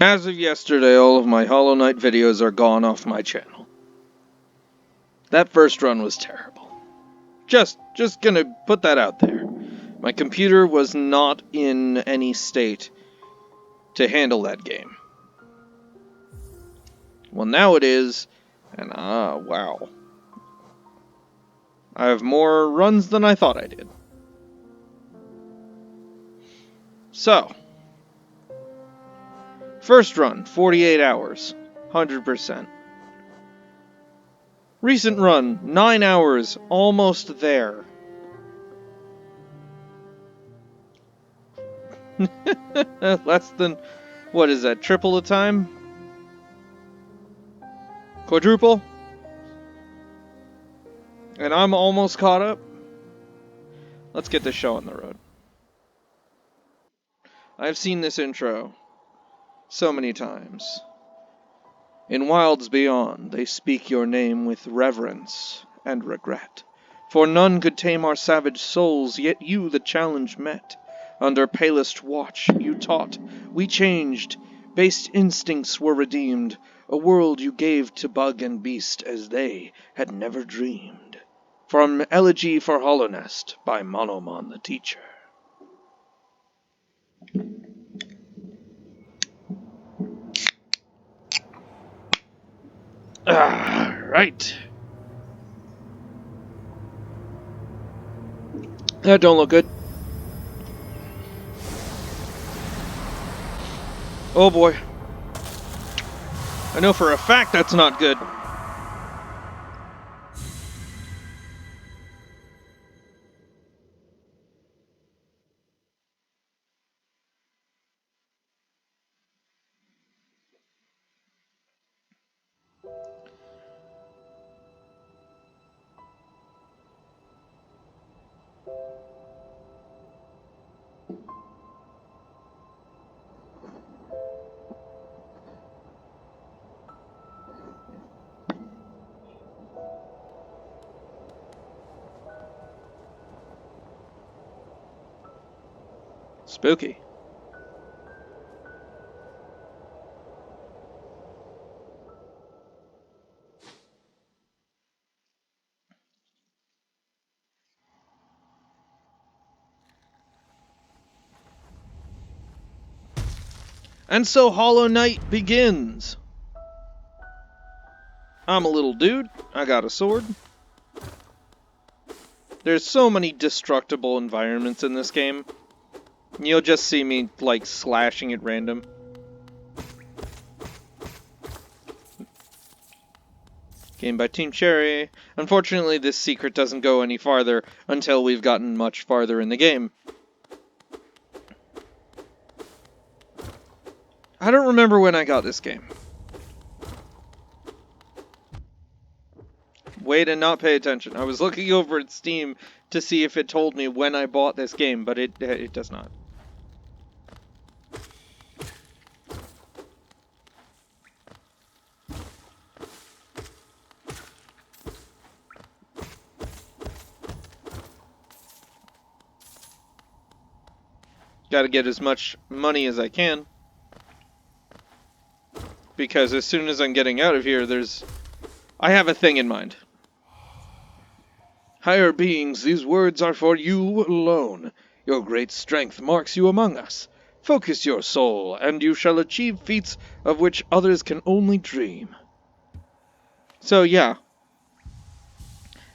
As of yesterday, all of my Hollow Knight videos are gone off my channel. That first run was terrible. Just gonna put that out there. My computer was not in any state to handle that game. Well, now it is, and wow. I have more runs than I thought I did. So, first run, 48 hours, 100%. Recent run, 9 hours, almost there. Less than, what is that, triple the time? Quadruple? And I'm almost caught up. Let's get this show on the road. I've seen this intro so many times. In wilds beyond, they speak your name with reverence and regret. For none could tame our savage souls, yet you the challenge met. Under palest watch you taught, we changed, base instincts were redeemed, a world you gave to bug and beast as they had never dreamed. From Elegy for Hollownest by Monomon the Teacher. Right. That don't look good. Oh boy. I know for a fact that's not good. Spooky. And so Hollow Knight begins. I'm a little dude. I got a sword. There's so many destructible environments in this game. You'll just see me, like, slashing at random. Game by Team Cherry. Unfortunately, this secret doesn't go any farther until we've gotten much farther in the game. I don't remember when I got this game. Way to not pay attention. I was looking over at Steam to see if it told me when I bought this game, but it does not. Gotta get as much money as I can. Because as soon as I'm getting out of here, I have a thing in mind. Higher beings, these words are for you alone. Your great strength marks you among us. Focus your soul, and you shall achieve feats of which others can only dream. So yeah.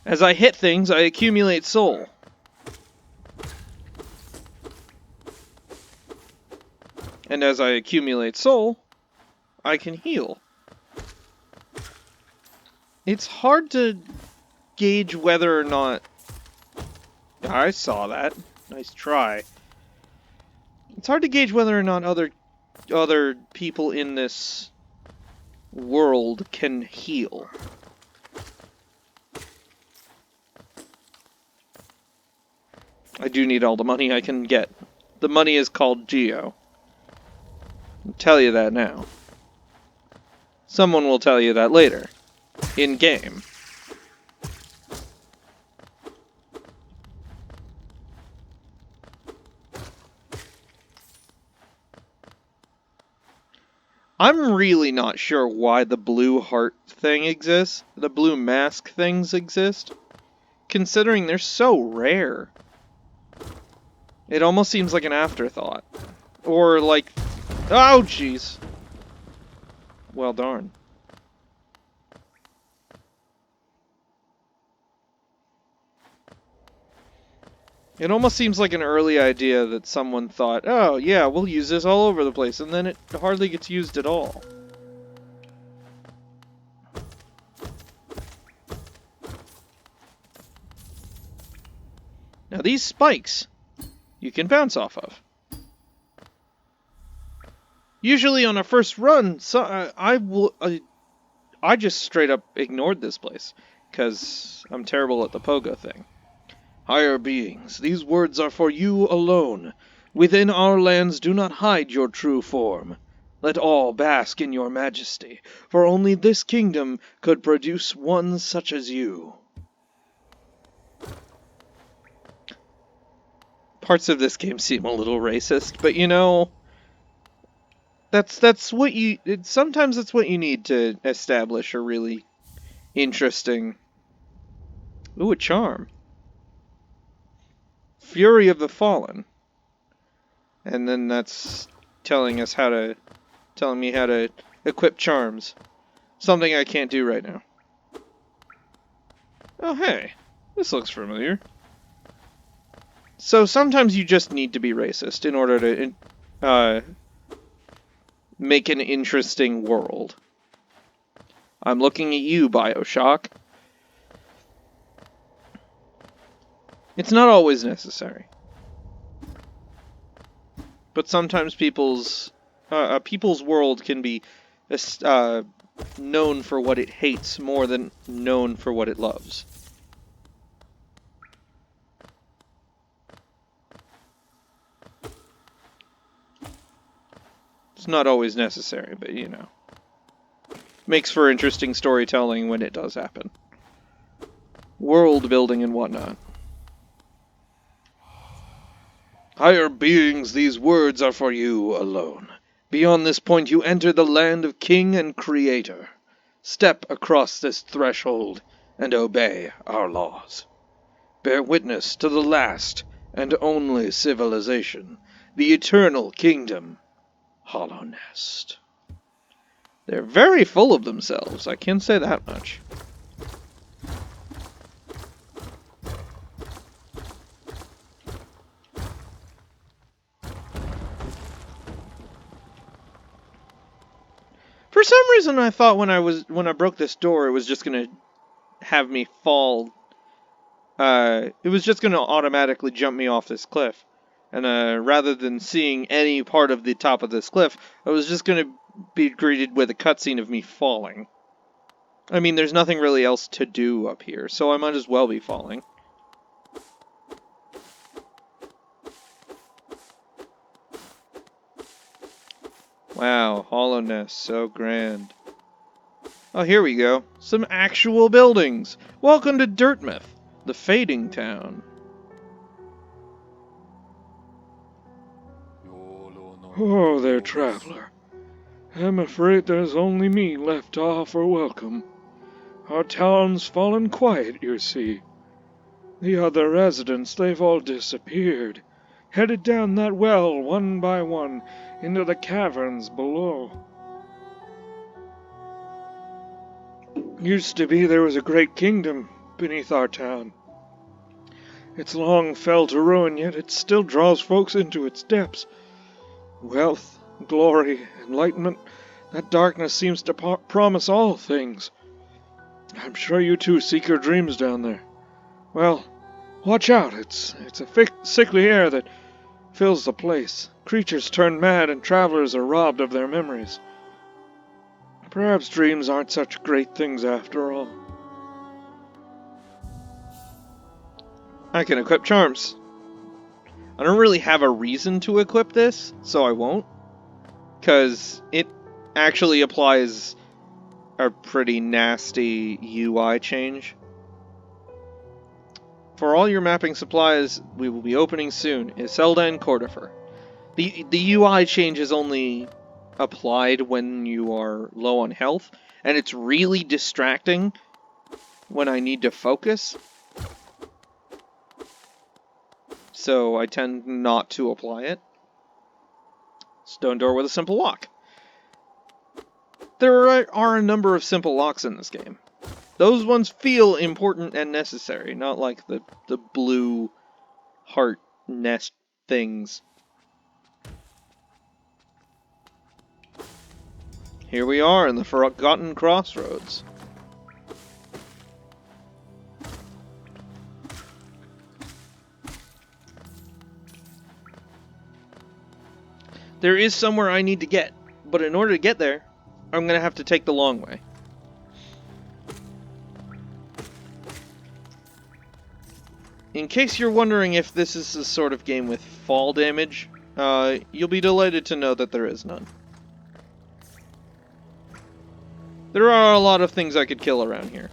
As I hit things, I accumulate soul. And as I accumulate soul, I can heal. It's hard to gauge whether or not... I saw that. Nice try. It's hard to gauge whether or not other people in this world can heal. I do need all the money I can get. The money is called Geo. I'll tell you that now. Someone will tell you that later. In-game. I'm really not sure why the blue heart thing exists, the blue mask things exist, considering they're so rare. It almost seems like an afterthought. Or like, oh jeez. Well darn. It almost seems like an early idea that someone thought, oh yeah, we'll use this all over the place, and then it hardly gets used at all. Now these spikes, you can bounce off of. Usually on a first run, I just straight up ignored this place, because I'm terrible at the pogo thing. Higher beings, these words are for you alone. Within our lands do not hide your true form. Let all bask in your majesty, for only this kingdom could produce one such as you. Parts of this game seem a little racist, but you know, sometimes that's what you need to establish a really interesting... Ooh, a charm. Fury of the Fallen. And then that's telling me how to equip charms. Something I can't do right now. Oh hey, this looks familiar. So sometimes you just need to be racist in order to make an interesting world. I'm looking at you, BioShock. It's not always necessary. But sometimes people's world can be known for what it hates more than known for what it loves. It's not always necessary, but you know. Makes for interesting storytelling when it does happen. World building and whatnot. Higher beings, these words are for you alone. Beyond this point you enter the land of King and Creator. Step across this threshold and obey our laws. Bear witness to the last and only civilization, the eternal kingdom, Hollow Nest. They're very full of themselves, I can say that much. For some reason I thought when I broke this door it was just gonna have me fall. It was just gonna automatically jump me off this cliff. And rather than seeing any part of the top of this cliff, I was just gonna be greeted with a cutscene of me falling. I mean, there's nothing really else to do up here, so I might as well be falling. Wow, Hollow Nest, so grand. Oh, here we go. Some actual buildings. Welcome to Dirtmouth, the fading town. Oh there, traveler. I'm afraid there's only me left to offer welcome. Our town's fallen quiet, you see. The other residents, they've all disappeared, headed down that well one by one into the caverns below. Used to be there was a great kingdom beneath our town. It's long fell to ruin, yet it still draws folks into its depths. Wealth, glory, enlightenment, that darkness seems to promise all things. I'm sure you too seek your dreams down there. Well, watch out, it's a sickly air that fills the place. Creatures turn mad and travelers are robbed of their memories. Perhaps dreams aren't such great things after all. I can equip charms. I don't really have a reason to equip this, so I won't. Because it actually applies a pretty nasty UI change. For all your mapping supplies, we will be opening soon. Iselda and Cordifer. The UI change is only applied when you are low on health, and it's really distracting when I need to focus. So I tend not to apply it. Stone door with a simple lock. There are a number of simple locks in this game. Those ones feel important and necessary, not like the blue heart nest things. Here we are in the Forgotten Crossroads. There is somewhere I need to get, but in order to get there, I'm going to have to take the long way. In case you're wondering if this is a sort of game with fall damage, you'll be delighted to know that there is none. There are a lot of things I could kill around here.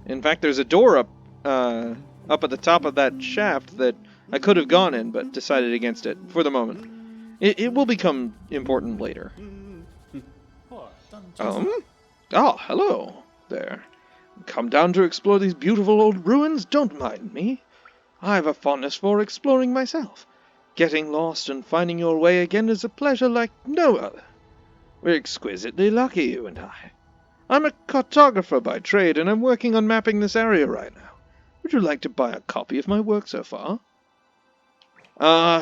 In fact, there's a door up at the top of that shaft that I could have gone in, but decided against it for the moment. It will become important later. Ah, hello there. Come down to explore these beautiful old ruins? Don't mind me. I have a fondness for exploring myself. Getting lost and finding your way again is a pleasure like no other. We're exquisitely lucky, you and I. I'm a cartographer by trade, and I'm working on mapping this area right now. Would you like to buy a copy of my work so far?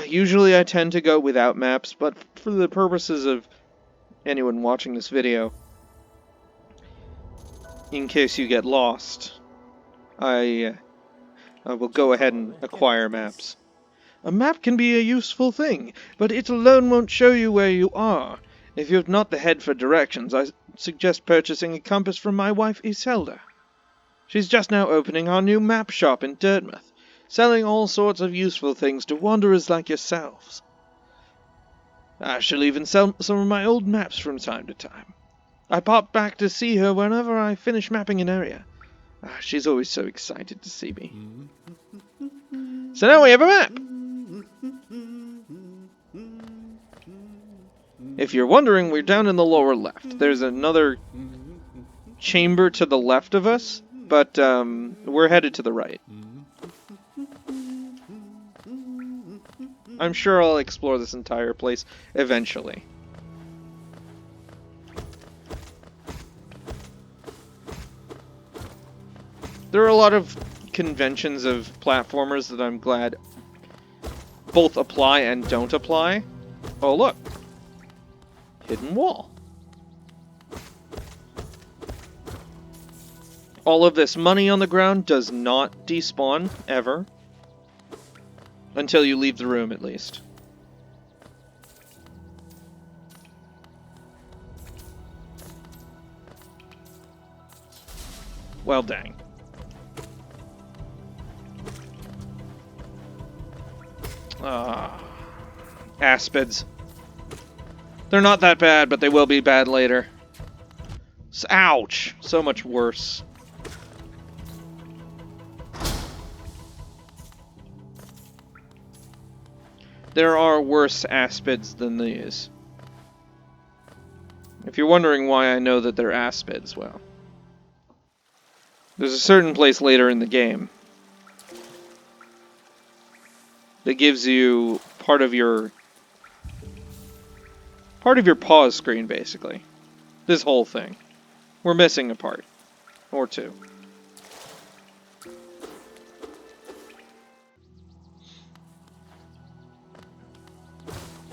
Usually I tend to go without maps, but for the purposes of anyone watching this video, in case you get lost, I will go ahead and acquire maps. A map can be a useful thing, but it alone won't show you where you are. If you've not the head for directions, I suggest purchasing a compass from my wife Iselda. She's just now opening our new map shop in Dirtmouth, selling all sorts of useful things to wanderers like yourselves. I shall even sell some of my old maps from time to time. I pop back to see her whenever I finish mapping an area. She's always so excited to see me. So now we have a map! If you're wondering, we're down in the lower left. There's another chamber to the left of us, but we're headed to the right. I'm sure I'll explore this entire place eventually. There are a lot of conventions of platformers that I'm glad both apply and don't apply. Oh, look. Hidden wall. All of this money on the ground does not despawn, ever. Until you leave the room, at least. Well, dang. Aspids. They're not that bad, but they will be bad later. Ouch! So much worse. There are worse aspids than these. If you're wondering why I know that they're aspids, well, there's a certain place later in the game that gives you part of your pause screen, basically. This whole thing. We're missing a part. Or two.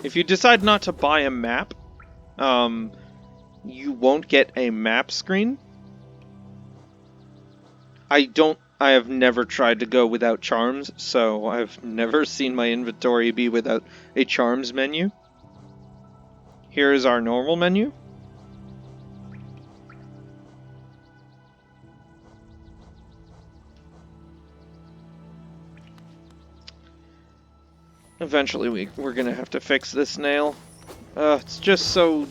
If you decide not to buy a map, you won't get a map screen. I have never tried to go without charms, so I've never seen my inventory be without a charms menu. Here is our normal menu. Eventually we're gonna have to fix this nail. It's just so...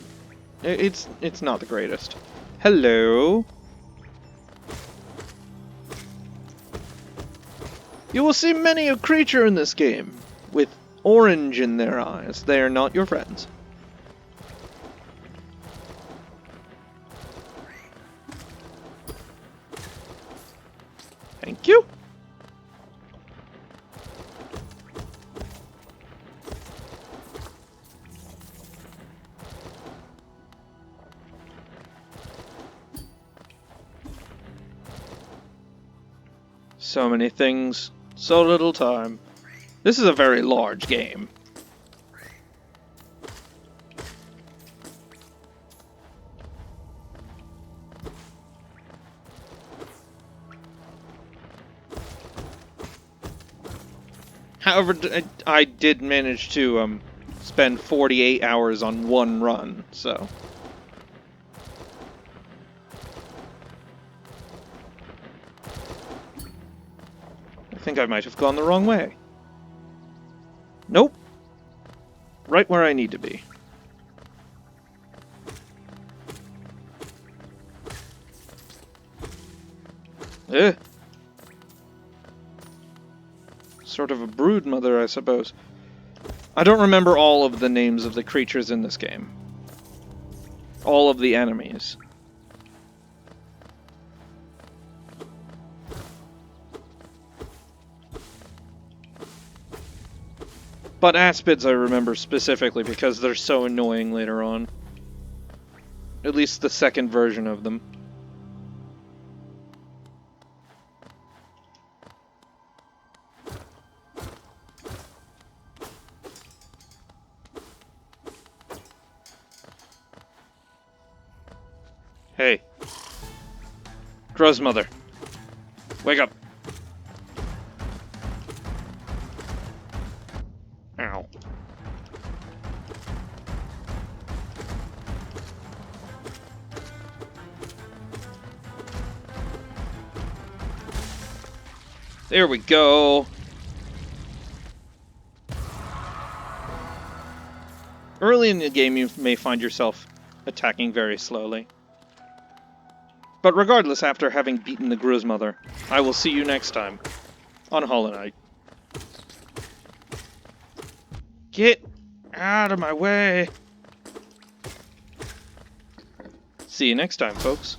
It's not the greatest. Hello? You will see many a creature in this game with orange in their eyes. They are not your friends. Thank you. So many things, so little time. This is a very large game. However, I did manage to spend 48 hours on one run, so... I think I might have gone the wrong way. Nope. Right where I need to be. Eh. Sort of a brood mother, I suppose. I don't remember all of the names of the creatures in this game. All of the enemies. But aspids I remember specifically because they're so annoying later on. At least the second version of them. Hey. Crow's mother. Wake up. Ow. There we go. Early in the game you may find yourself attacking very slowly. But regardless, after having beaten the Gruz Mother, I will see you next time on Hollow Knight. Get out of my way! See you next time, folks.